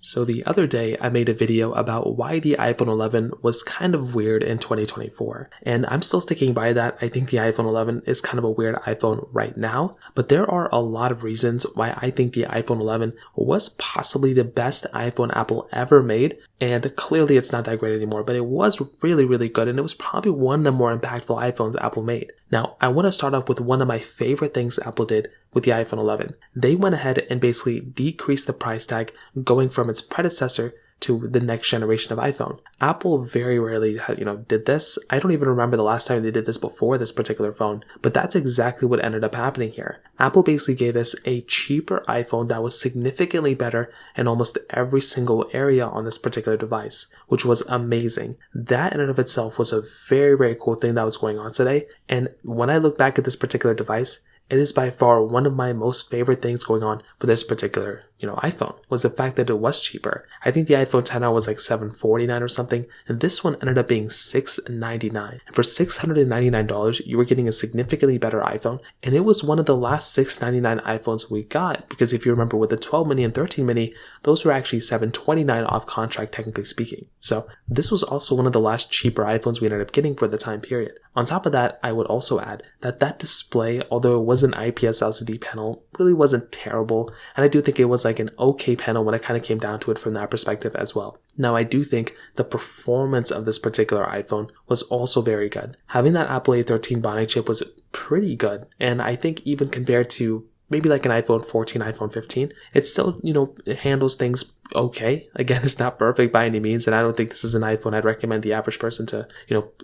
So the other day I made a video about why the iPhone 11 was kind of weird in 2024, and I'm still sticking by that. I think the iPhone 11 is kind of a weird iPhone right now, but there are a lot of reasons why I think the iPhone 11 was possibly the best iPhone Apple ever made, and clearly it's not that great anymore, but it was really good, and it was probably one of the more impactful iPhones Apple made. Now, I want to start off with one of my favorite things Apple did with the iPhone 11. They went ahead and basically decreased the price tag going from its predecessor to the next generation of iPhone. Apple very rarely, did this. I don't even remember the last time they did this before this particular phone, but that's exactly what ended up happening here. Apple basically gave us a cheaper iPhone that was significantly better in almost every single area on this particular device, which was amazing. That in and of itself was a very cool thing that was going on today. And when I look back at this particular device, it is by far one of my most favorite things going on for this particular, iPhone, was the fact that it was cheaper. I think the iPhone XR was like $749 or something, and this one ended up being $699. And for $699, you were getting a significantly better iPhone, and it was one of the last $699 iPhones we got, because if you remember with the 12 mini and 13 mini, those were actually $729 off contract, technically speaking. So this was also one of the last cheaper iPhones we ended up getting for the time period. On top of that, I would also add that display, although it was an IPS LCD panel, really wasn't terrible, and I do think it was like an okay panel when it kind of came down to it from that perspective as well. Now, I do think the performance of this particular iPhone was also very good. Having that Apple A13 Bionic chip was pretty good, and I think even compared to maybe like an iPhone 14, iPhone 15, it still, it handles things okay. Again, it's not perfect by any means, and I don't think this is an iPhone I'd recommend the average person to,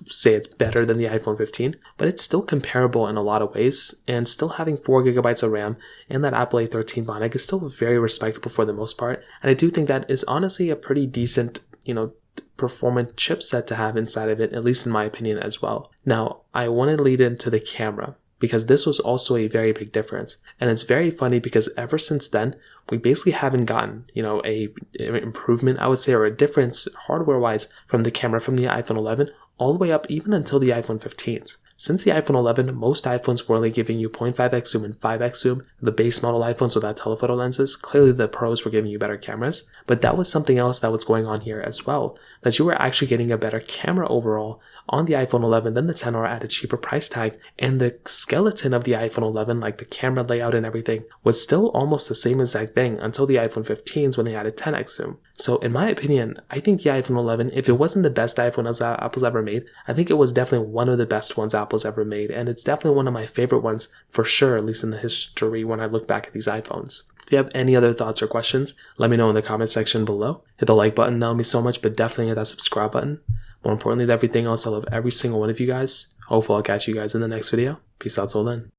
say it's better than the iPhone 15, but it's still comparable in a lot of ways, and still having 4GB of RAM and that Apple A13 Bionic is still very respectable for the most part, and I do think that is honestly a pretty decent, performance chipset to have inside of it, at least in my opinion as well. Now, I want to lead into the camera, because this was also a very big difference. And it's very funny because ever since then, we basically haven't gotten, a improvement, I would say, or a difference hardware-wise from the camera from the iPhone 11 all the way up even until the iPhone 15s. Since the iPhone 11, most iPhones were only giving you 0.5x zoom and 5x zoom. The base model iPhones without telephoto lenses, clearly the Pros were giving you better cameras, but that was something else that was going on here as well, that you were actually getting a better camera overall on the iPhone 11 than the XR at a cheaper price tag, and the skeleton of the iPhone 11, like the camera layout and everything, was still almost the same exact thing until the iPhone 15s when they added 10x zoom. So in my opinion, I think the iPhone 11, if it wasn't the best iPhone Apple's ever made, I think it was definitely one of the best ones Apple's ever made, and it's definitely one of my favorite ones for sure, at least in the history when I look back at these iPhones. If you have any other thoughts or questions, let me know in the comment section below. Hit the like button, that would mean so much, but definitely hit that subscribe button. More importantly than everything else, I love every single one of you guys. Hopefully I'll catch you guys in the next video. Peace out till then.